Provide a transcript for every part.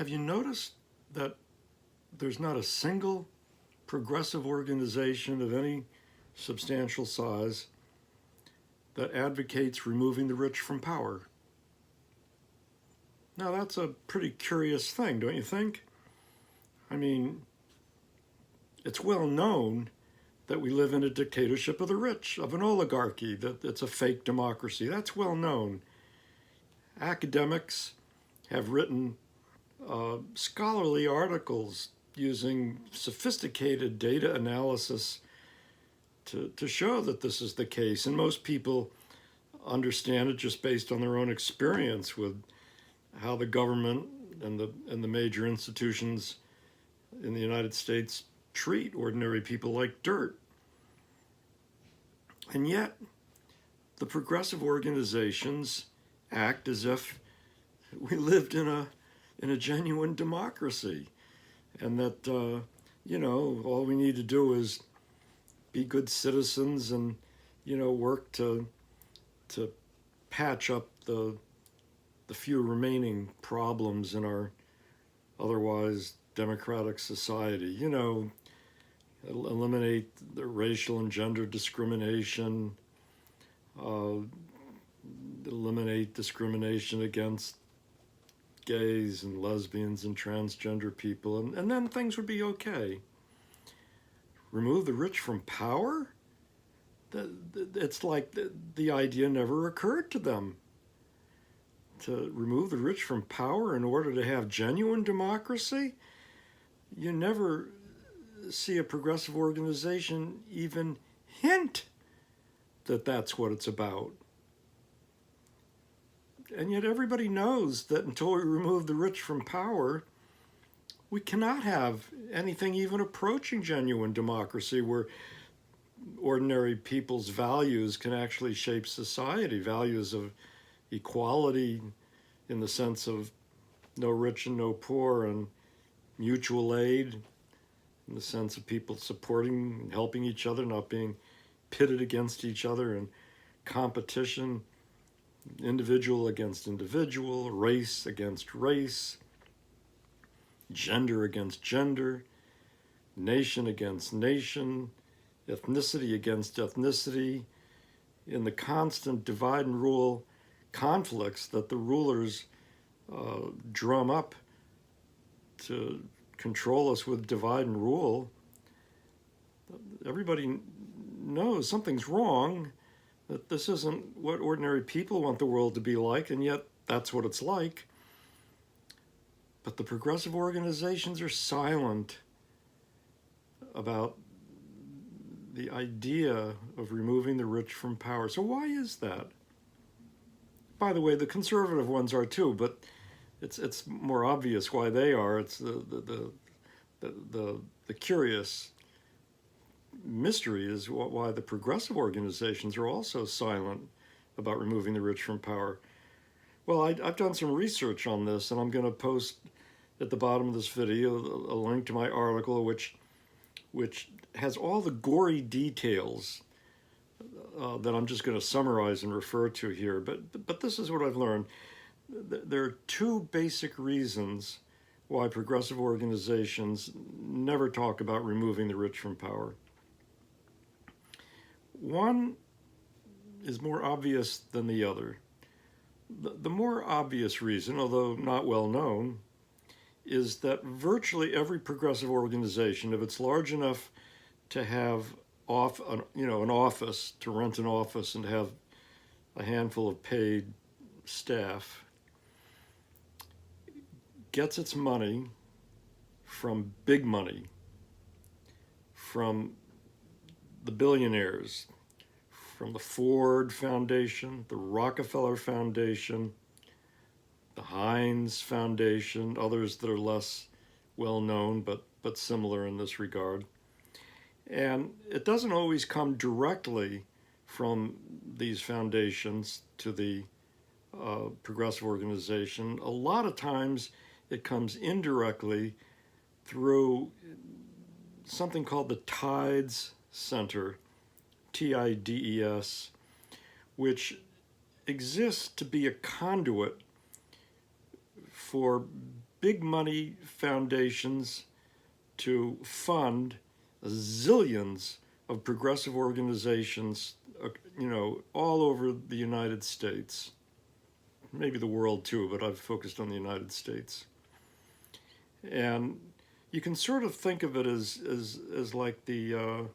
Have you noticed that there's not a single progressive organization of any substantial size that advocates removing the rich from power? Now, that's a pretty curious thing, don't you think? I mean, it's well known that we live in a dictatorship of the rich, of an oligarchy, that it's a fake democracy. That's well known. Academics have written scholarly articles using sophisticated data analysis to show that this is the case. And most people understand it just based on their own experience with how the government and the major institutions in the United States treat ordinary people like dirt. And yet, the progressive organizations act as if we lived in a genuine democracy, and that all we need to do is be good citizens and work to patch up the few remaining problems in our otherwise democratic society. Eliminate the racial and gender discrimination, eliminate discrimination against gays and lesbians and transgender people, and then things would be okay. Remove the rich from power? It's like the idea never occurred to them. To remove the rich from power in order to have genuine democracy? You never see a progressive organization even hint that that's what it's about. And yet everybody knows that until we remove the rich from power, we cannot have anything even approaching genuine democracy where ordinary people's values can actually shape society. Values of equality in the sense of no rich and no poor, and mutual aid in the sense of people supporting and helping each other, not being pitted against each other, and competition, individual against individual, race against race, gender against gender, nation against nation, ethnicity against ethnicity, in the constant divide and rule conflicts that the rulers drum up to control us with divide and rule. Everybody knows something's wrong, that this isn't what ordinary people want the world to be like, and yet that's what it's like. But the progressive organizations are silent about the idea of removing the rich from power. So why is that? By the way, the conservative ones are too, but it's more obvious why they are. It's the curious mystery is why the progressive organizations are also silent about removing the rich from power. Well, I've done some research on this, and I'm going to post at the bottom of this video a link to my article, which has all the gory details that I'm just going to summarize and refer to here. But this is what I've learned. There are two basic reasons why progressive organizations never talk about removing the rich from power. One is more obvious than the other. The more obvious reason, although not well known, is that virtually every progressive organization, if it's large enough to have an office, to rent an office and have a handful of paid staff, gets its money from big money, from the billionaires, from the Ford Foundation, the Rockefeller Foundation, the Heinz Foundation, others that are less well known but similar in this regard. And it doesn't always come directly from these foundations to the progressive organization. A lot of times it comes indirectly through something called the Tides Center, TIDES, which exists to be a conduit for big money foundations to fund zillions of progressive organizations, all over the United States, maybe the world too, but I've focused on the United States. And you can sort of think of it as like the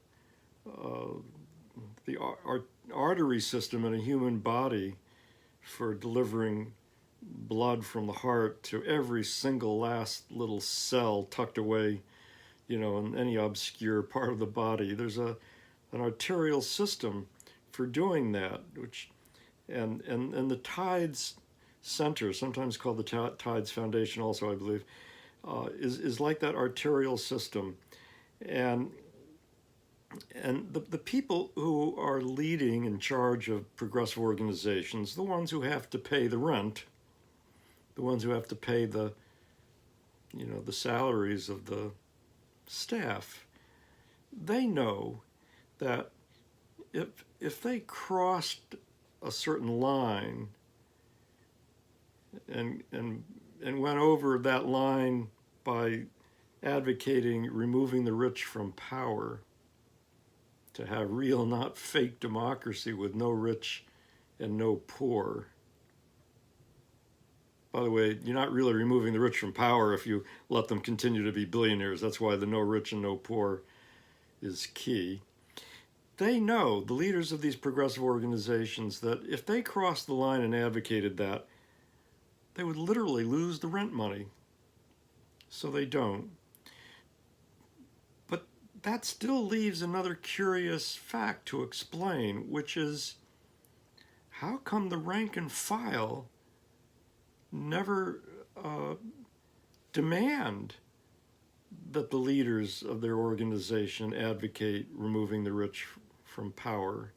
artery system in a human body for delivering blood from the heart to every single last little cell tucked away, in any obscure part of the body. There's an arterial system for doing that, and the Tides Center, sometimes called the Tides Foundation, also I believe, is like that arterial system, and the people who are leading in charge of progressive organizations, the ones who have to pay the rent, the ones who have to pay the salaries of the staff, they know that if they crossed a certain line and went over that line by advocating removing the rich from power, to have real, not fake democracy with no rich and no poor. By the way, you're not really removing the rich from power if you let them continue to be billionaires. That's why the no rich and no poor is key. They know, the leaders of these progressive organizations, that if they crossed the line and advocated that, they would literally lose the rent money. So they don't. But that still leaves another curious fact to explain, which is, how come the rank and file never demand that the leaders of their organization advocate removing the rich from power?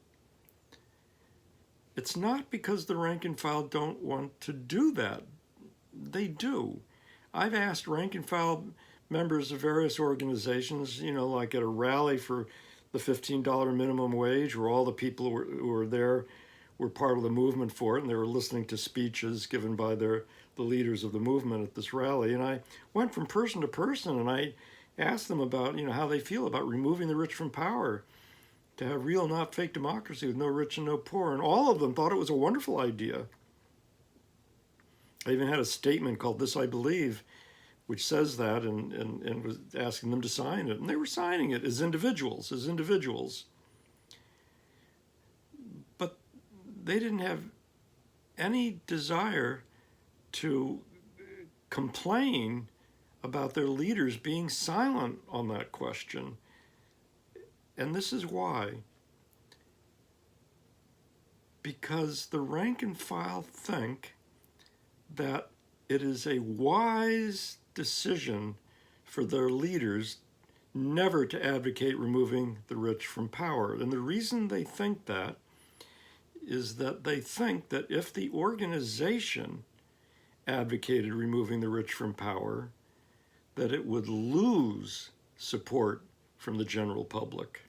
It's not because the rank and file don't want to do that. They do. I've asked rank and file members of various organizations, like at a rally for the $15 minimum wage, where all the people who were there were part of the movement for it, and they were listening to speeches given by the leaders of the movement at this rally. And I went from person to person, and I asked them about, how they feel about removing the rich from power, to have real, not fake democracy with no rich and no poor. And all of them thought it was a wonderful idea. I even had a statement called This I Believe, which says that, and was asking them to sign it. And they were signing it as individuals. But they didn't have any desire to complain about their leaders being silent on that question. And this is why. Because the rank and file think that it is a wise decision for their leaders never to advocate removing the rich from power. And the reason they think that is that they think that if the organization advocated removing the rich from power, that it would lose support from the general public.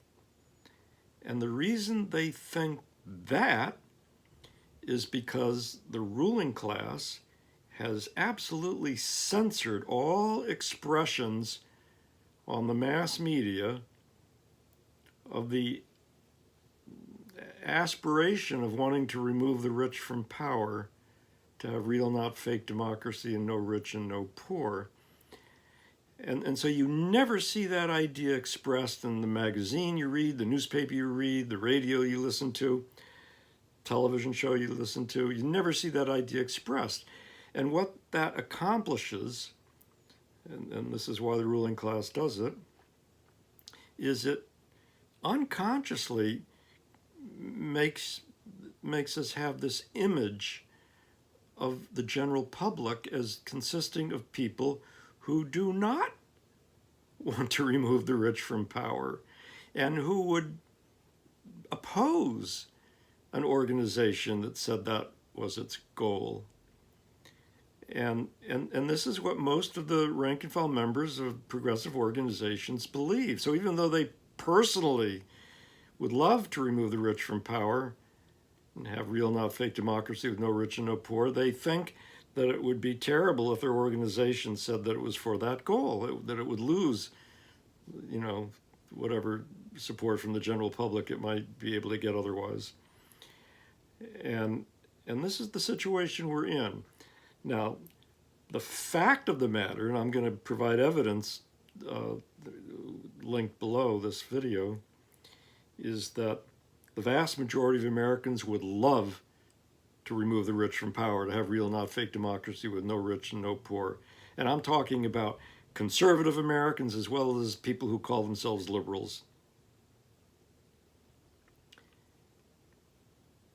And the reason they think that is because the ruling class has absolutely censored all expressions on the mass media of the aspiration of wanting to remove the rich from power, to have real, not fake democracy and no rich and no poor. And so you never see that idea expressed in the magazine you read, the newspaper you read, the radio you listen to, television show you listen to. You never see that idea expressed. And what that accomplishes, and this is why the ruling class does it, is it unconsciously makes us have this image of the general public as consisting of people who do not want to remove the rich from power, and who would oppose an organization that said that was its goal. And this is what most of the rank and file members of progressive organizations believe. So even though they personally would love to remove the rich from power and have real, not fake democracy with no rich and no poor, they think that it would be terrible if their organization said that it was for that goal, that it would lose, you know, whatever support from the general public it might be able to get otherwise. And this is the situation we're in. Now, the fact of the matter, and I'm going to provide evidence linked below this video, is that the vast majority of Americans would love to remove the rich from power, to have real, not fake democracy with no rich and no poor. And I'm talking about conservative Americans as well as people who call themselves liberals.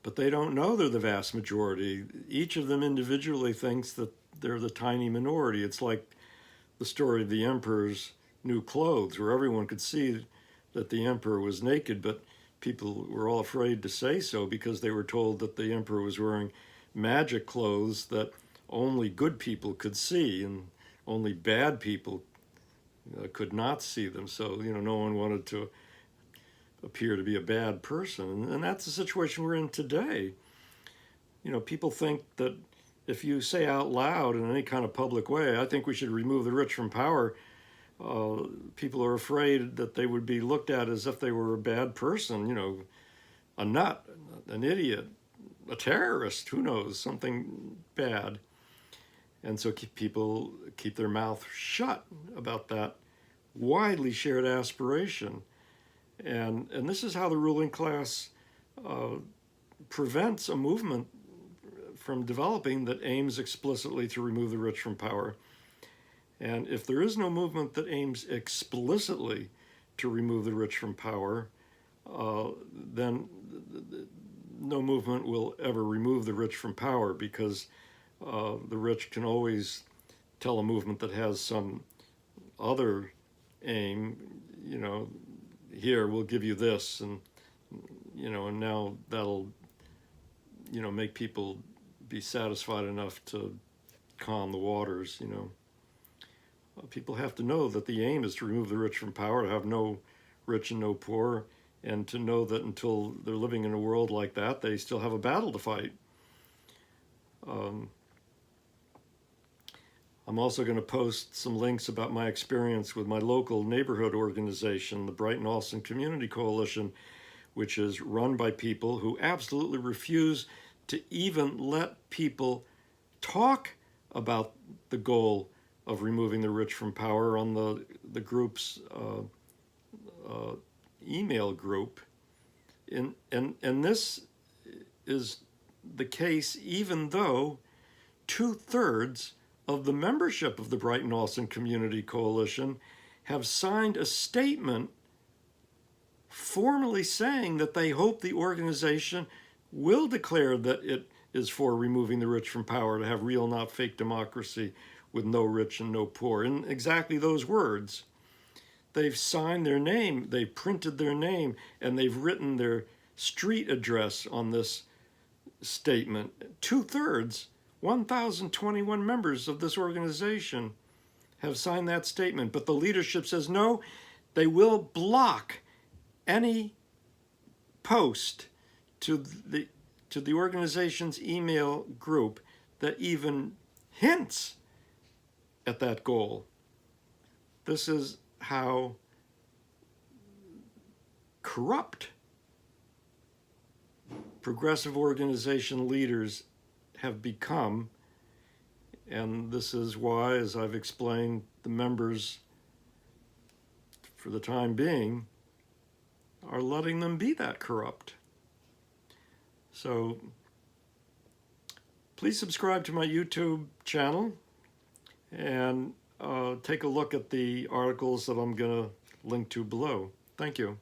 But they don't know they're the vast majority. Each of them individually thinks that they're the tiny minority. It's like the story of the emperor's new clothes, where everyone could see that the emperor was naked, but people were all afraid to say so because they were told that the emperor was wearing magic clothes that only good people could see and only bad people could not see them. So, you know, no one wanted to appear to be a bad person. And that's the situation we're in today. You know, people think that if you say out loud in any kind of public way, I think we should remove the rich from power, people are afraid that they would be looked at as if they were a bad person, you know, a nut, an idiot, a terrorist, who knows, something bad. And so people keep their mouth shut about that widely shared aspiration. And this is how the ruling class prevents a movement from developing that aims explicitly to remove the rich from power. And if there is no movement that aims explicitly to remove the rich from power, then no movement will ever remove the rich from power, because the rich can always tell a movement that has some other aim, you know, here, we'll give you this, and, you know, and now that'll, you know, make people be satisfied enough to calm the waters, you know. People have to know that the aim is to remove the rich from power, to have no rich and no poor, and to know that until they're living in a world like that, they still have a battle to fight. I'm also going to post some links about my experience with my local neighborhood organization, the Brighton Allston Community Coalition, which is run by people who absolutely refuse to even let people talk about the goal of removing the rich from power on the group's email group. And this is the case even though 2/3 of the membership of the Brighton Allston Community Coalition have signed a statement formally saying that they hope the organization will declare that it is for removing the rich from power, to have real, not fake democracy with no rich and no poor. In exactly those words. They've signed their name, they've printed their name, and they've written their street address on this statement. 2/3, 1,021 members of this organization have signed that statement, but the leadership says no, they will block any post to the organization's email group that even hints at that goal. This is how corrupt progressive organization leaders have become, and this is why, as I've explained, the members, for the time being, are letting them be that corrupt. So please subscribe to my YouTube channel and take a look at the articles that I'm going to link to below. Thank you.